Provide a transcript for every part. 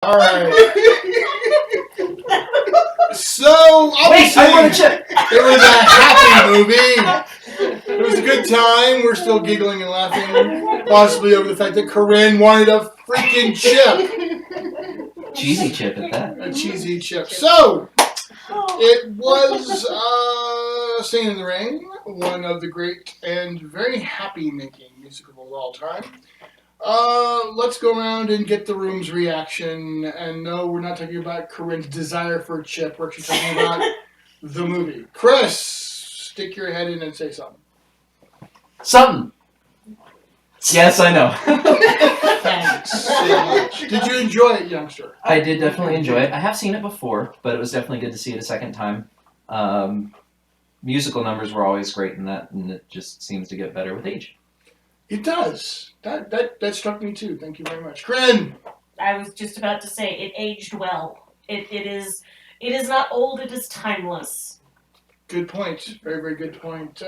All right. So, obviously, I want a chip. It was a happy movie. It was a good time. We're still giggling and laughing, possibly over the fact that Carinn wanted a freaking chip. Cheesy chip at that. A cheesy chip. So, it was Singin' In the Rain, one of the great and very happy-making musicals of all time. Let's go around and get the room's reaction. And no, we're not talking about Carinn's desire for a chip. We're actually talking about the movie. Chris, stick your head in and say something. Something. Yes, I know. Thanks so much. Did you enjoy it, youngster? I did definitely enjoy it. I have seen it before, but it was definitely good to see it a second time. Musical numbers were always great in that, and it just seems to get better with age. It does. That struck me too. Thank you very much. Carinn! I was just about to say, it aged well. It is not old, it is timeless. Good point. Very, very good point.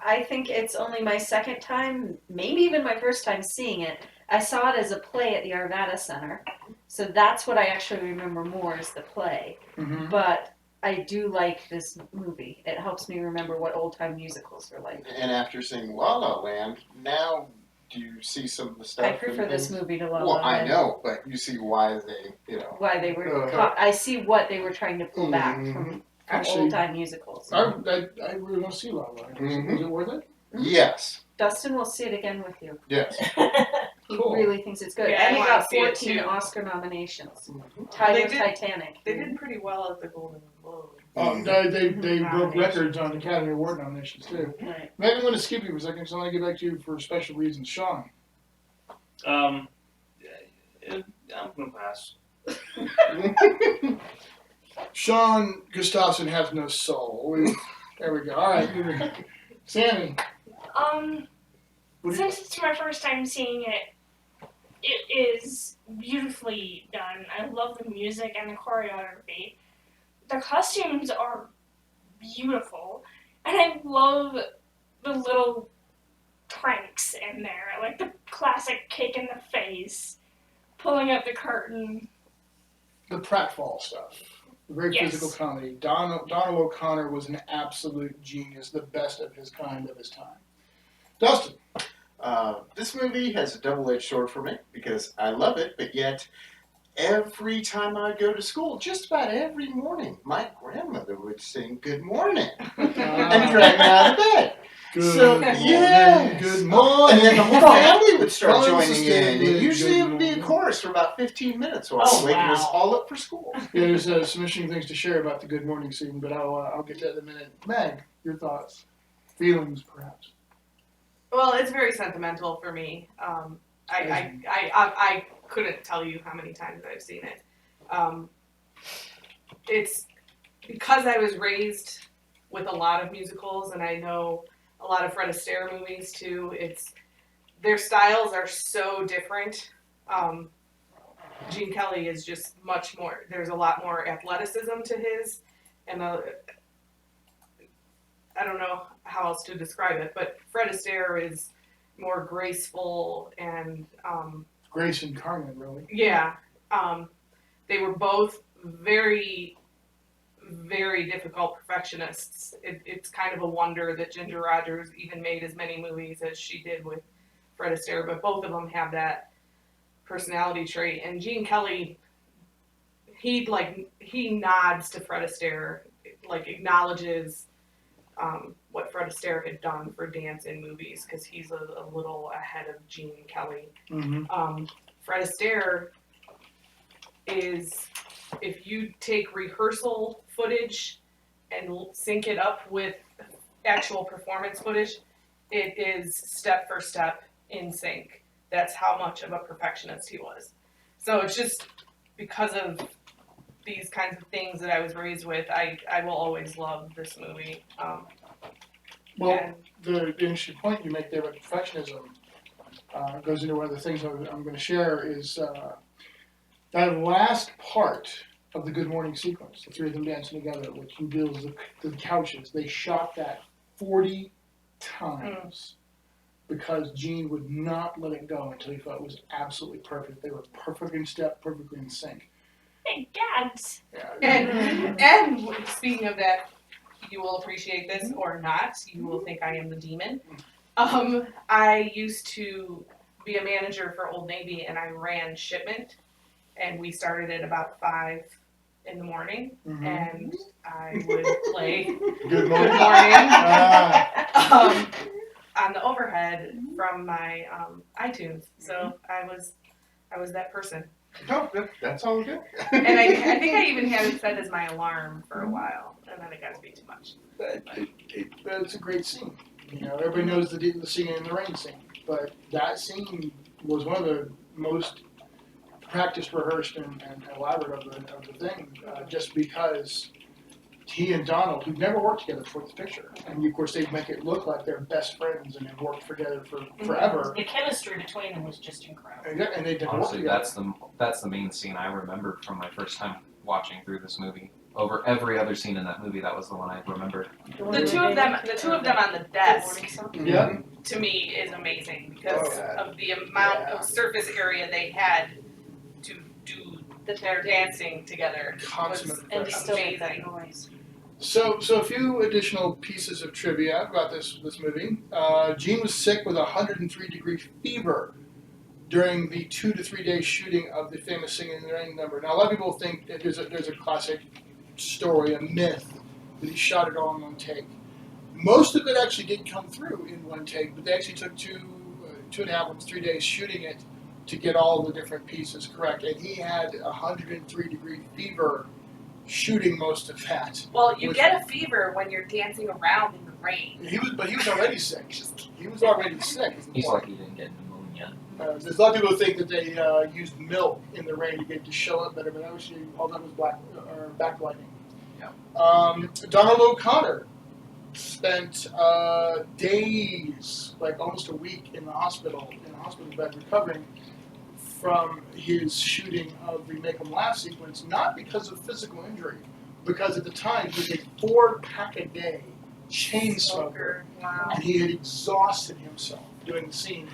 I think it's only my second time, maybe even my first time seeing it. I saw it as a play at the Arvada Center, so that's what I actually remember more is the play. Mm-hmm. But I do like this movie. It helps me remember what old-time musicals were like. And after seeing La La Land, now do you see some of the stuff? I prefer this movie to La La Well, Land. I know, but you see why they, Why they were. I see what they were trying to pull back from Actually, old-time musicals. I really want to see La La Land. Is it worth it? Yes. Dustin will see it again with you. Yes. He Cool. really thinks it's good. Yeah, And I it wanna got see it 14 too. Oscar nominations. They Tied with did- Titanic. They did pretty well at the Golden Globe. They broke records on Academy Award nominations too. Right. Maybe I'm going to skip you for a second, so I want to get back to you for special reasons. Sean. I'm gonna pass. Sean Gustafsson has no soul. There we go. All right. Sammy. Since it's my first time seeing it, it is beautifully done. I love the music and the choreography. The costumes are beautiful, and I love the little pranks in there, like the classic kick in the face, pulling up the curtain. The pratfall stuff. Very physical comedy. Donald O'Connor was an absolute genius, the best of his kind of his time. Dustin. This movie has a double-edged sword for me because I love it, but yet every time I go to school, just about every morning, my grandmother would sing "Good Morning" and drag me out of bed. Good morning. Good morning. And then the whole family would start Consistently joining in. And usually it would be a good chorus for about 15 minutes while I was waking us all up for school. Yeah, there's some interesting things to share about the Good Morning scene, but I'll get to that in a minute. Meg, your thoughts, feelings, perhaps. Well, it's very sentimental for me. I couldn't tell you how many times I've seen it. It's because I was raised with a lot of musicals, and I know a lot of Fred Astaire movies too. Their styles are so different. Gene Kelly is just much more. There's a lot more athleticism to his, and I don't know how else to describe it, but Fred Astaire is more graceful and Grace and Carinn, really. yeah. They were both very, very difficult perfectionists. It's kind of a wonder that Ginger Rogers even made as many movies as she did with Fred Astaire, but both of them have that personality trait. And Gene Kelly, he nods to Fred Astaire, like acknowledges what Fred Astaire had done for dance in movies, because he's a little ahead of Gene Kelly. Mm-hmm. Fred Astaire is, if you take rehearsal footage and sync it up with actual performance footage, it is step for step in sync. That's how much of a perfectionist he was. So it's just because of these kinds of things that I was raised with, I will always love this movie. Well, the interesting point you make there about perfectionism goes into one of the things I'm going to share is that last part of the Good Morning sequence, the three of them dancing together, which reveals the couches. They shot that 40 times. because Gene would not let it go until he thought it was absolutely perfect. They were perfectly in step, perfectly in sync. Hey, dads. Yeah. And speaking of that, you will appreciate this or not. You will think I am the demon. I used to be a manager for Old Navy, and I ran shipment, and we started at about 5 in the morning, and I would play Good Good morning. Morning Ah. on the overhead from my iTunes. So I was that person. No, that's all good. And I think I even had it set as my alarm for a while, and then it got to be too much. It's a great scene. You know, everybody knows the Singin' In the Rain scene, but that scene was one of the most practiced, rehearsed, and elaborate of the thing, just because he and Donald, who've never worked together before this picture, and of course they make it look like they're best friends and have worked together for forever. The chemistry between them was just incredible. And they never worked Honestly, together. that's the main scene I remembered from my first time watching through this movie. Over every other scene in that movie, that was the one I remembered. The two of them on the desk, Yeah. to me, is amazing because Oh, of the amount of surface area they had to do their dancing together. Consummate Was And professionals. still make that amazing. noise. So a few additional pieces of trivia about this movie. Gene was sick with a 103-degree fever during the 2 to 3 day shooting of the famous Singin' In the Rain number. Now, a lot of people think that there's a classic story, a myth, that he shot it all in one take. Most of it actually did come through in one take, but they actually took 2.5, almost 3 days shooting it to get all the different pieces correct. And he had a 103-degree fever shooting most of that. Well, you get a fever when you're dancing around in the rain. But he was already sick. He was already sick. is the He's point. lucky he didn't get pneumonia. There's a lot of people who think that they used milk in the rain to get to show up better, but actually all that was backlighting. Yeah. Donald O'Connor spent days, like almost a week, in the hospital bed recovering from his shooting of the Make 'Em Laugh sequence, not because of physical injury, because at the time he was a 4-pack-a-day chain smoker, Wow. and he had exhausted himself doing the scene.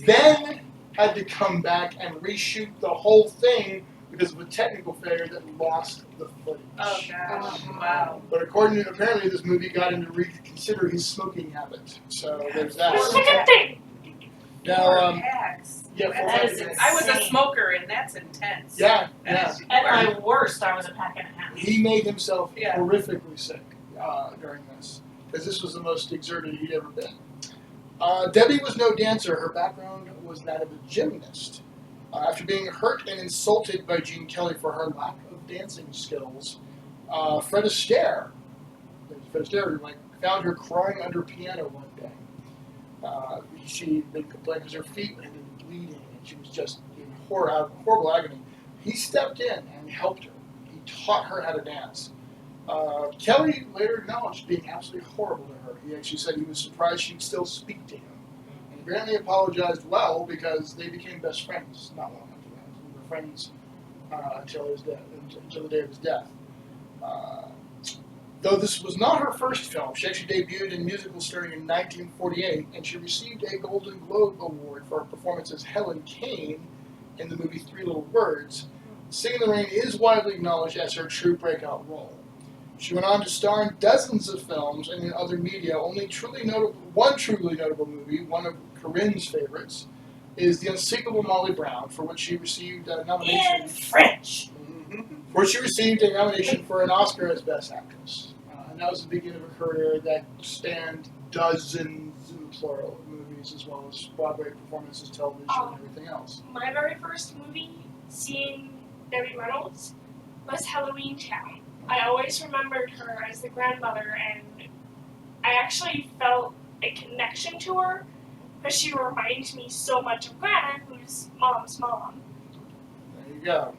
Then had to come back and reshoot the whole thing because of a technical failure that lost the footage. Oh gosh. Wow. But apparently this movie got him to reconsider his smoking habit. So there's that. What's the good thing? Now, 4 packs. yeah, That is I was a insane. smoker, and that's intense. yeah. That's At my worst, I was a pack and a half. He made himself Yeah. horrifically sick during this, because this was the most exerted he'd ever been. Debbie was no dancer. Her background was that of a gymnast. After being hurt and insulted by Gene Kelly for her lack of dancing skills, Fred Astaire found her crying under a piano one day. She'd been complaining because her feet had been bleeding and she was just in horrible agony. He stepped in and helped her. He taught her how to dance. Kelly later acknowledged being absolutely horrible to her. He actually said he was surprised she'd still speak to him. And apparently apologized well because they became best friends not long after that. We were friends until the day of his death. Though this was not her first film, she actually debuted in musical starting in 1948, and she received a Golden Globe Award for her performance as Helen Kane in the movie Three Little Birds. Singin' In the Rain is widely acknowledged as her true breakout role. She went on to star in dozens of films and in other media. One truly notable movie, one of Carinn's favorites, is The Unsinkable Molly Brown, for which she received a nomination. In French. Where she received a nomination for an Oscar as Best Actress. And that was the beginning of a career that spanned dozens, in plural, of movies, as well as Broadway performances, television, and everything else. My very first movie, seeing Debbie Reynolds, was Halloween Town. I always remembered her as the grandmother, and I actually felt a connection to her because she reminds me so much of Grandma, who's Mom's mom. There you go.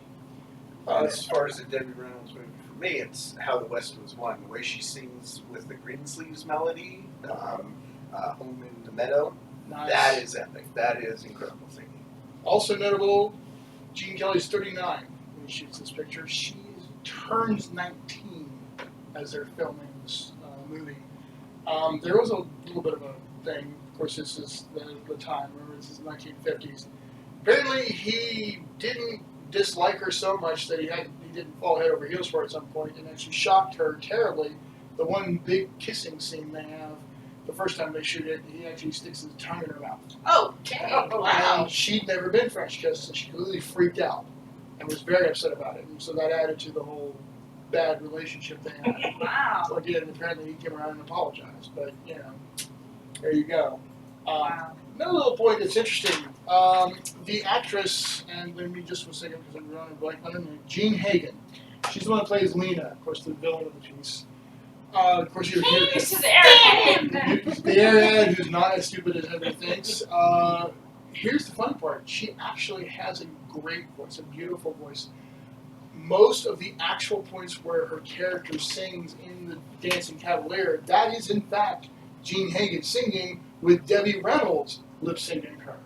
As far as the Debbie Reynolds movie, for me, it's How the West Was Won. The way she sings with the Greensleeves melody, Home in the Meadow, Nice. that is epic. That is incredible singing. Also notable, Gene Kelly's 39 when he shoots this picture. She turns 19 as they're filming this movie. There was a little bit of a thing Of course, this is the time. Remember, this is the 1950s. Apparently, he didn't dislike her so much that he didn't fall head over heels for her at some point, and actually shocked her terribly. The one big kissing scene they have, the first time they shoot it, he actually sticks his tongue in her mouth. Oh, dang. Wow. And she'd never been French kissed, and she completely freaked out and was very upset about it. And so that added to the whole bad relationship they had. Wow. So again, apparently he came around and apologized, but there you go. Wow. Another little point that's interesting. The actress, and let me just for a second because I'm drawing a blank on her name, Jean Hagen. She's the one that plays Lena, of course, the villain of the piece. Of course, you're here. This is Eric. The airhead who's not as stupid as everybody thinks. Here's the fun part. She actually has a great voice, a beautiful voice. Most of the actual points where her character sings in the Dancing Cavalier, that is in fact Jean Hagen singing with Debbie Reynolds lip syncing her.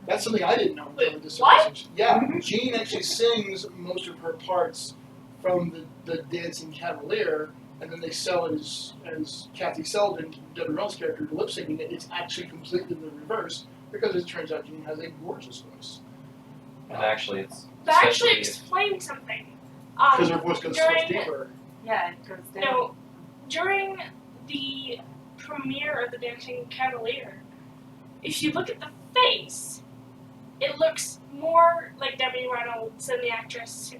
That's something I didn't know until this episode. Yeah, Jean actually sings most of her parts from the Dancing Cavalier, and then they sell it as Kathy Selden, Debbie Reynolds' character, lip syncing it. It's actually completely the reverse because it turns out Jean has a gorgeous voice. And actually, it's That actually especially if- explains something. Because her voice goes so much deeper. Yeah, it goes down. No, during the premiere of The Dancing Cavalier, if you look at the face, it looks more like Debbie Reynolds than the actress who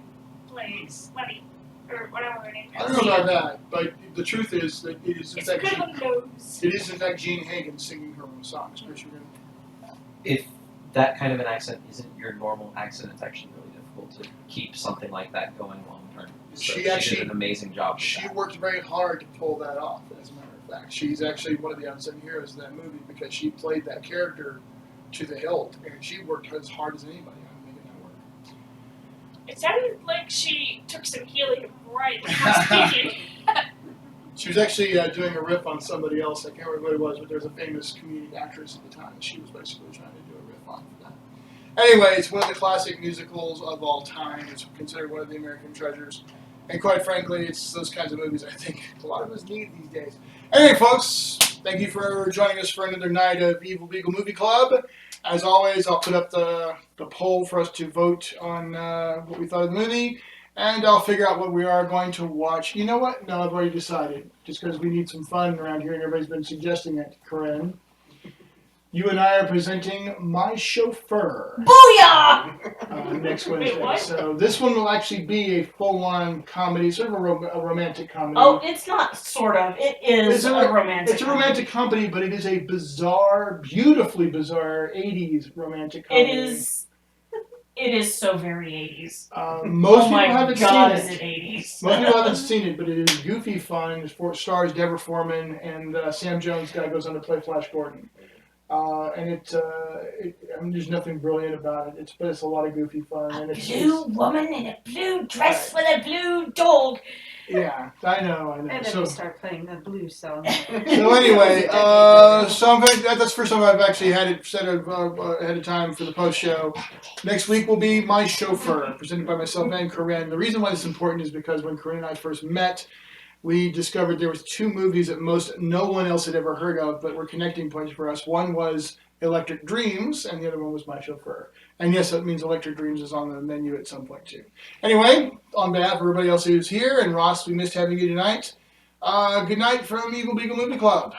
plays Letty, or whatever her name is. I don't know about that, but the truth is that it is in It's fact because of the nose. it is in fact Jean Hagen singing her own songs. Chris, you're gonna- if that kind of an accent isn't your normal accent, it's actually really difficult to keep something like that going long term. So She she actually- did an amazing job with She that. worked very hard to pull that off, as a matter of fact. She's actually one of the unsung heroes of that movie because she played that character to the hilt, and she worked as hard as anybody on making that work. It sounded like she took some helium right before speaking. She was actually doing a riff on somebody else. I can't remember who it was, but there was a famous comedic actress at the time that she was basically trying to do a riff on for that. Anyway, it's one of the classic musicals of all time. It's considered one of the American treasures. And quite frankly, it's those kinds of movies I think a lot of us need these days. Anyway, folks, thank you for joining us for another night of Evil Beagle Movie Club. As always, I'll put up the poll for us to vote on what we thought of the movie. And I'll figure out what we are going to watch. You know what? No, I've already decided. Just because we need some fun around here and everybody's been suggesting it, Carinn. You and I are presenting My Chauffeur Booyah! next Wednesday. what? So this one will actually be a full-on comedy, sort of a romantic comedy. Oh, it's not sort of. It is It's a a romantic. It's a romantic comedy, but it is a bizarre, beautifully bizarre 80s romantic comedy. It is so very 80s. Most Oh people my haven't God, seen is it. it 80s? Most people haven't seen it, but it is goofy fun. It stars Deborah Foreman, and Sam Jones guy goes on to play Flash Gordon. There's nothing brilliant about it. But it's a lot of goofy fun. A And it's blue woman in a blue dress with a blue dog. yeah, I know. And then So we start playing the blues song. So anyway, so I'm going that's the first time I've actually had it set ahead of time for the post show. Next week will be My Chauffeur, presented by myself and Carinn. The reason why this is important is because when Carinn and I first met, we discovered there was two movies that no one else had ever heard of, but were connecting points for us. One was Electric Dreams, and the other one was My Chauffeur. And yes, that means Electric Dreams is on the menu at some point too. Anyway, on behalf of everybody else who's here, and Ross, we missed having you tonight. Good night from Evil Beagle Movie Club.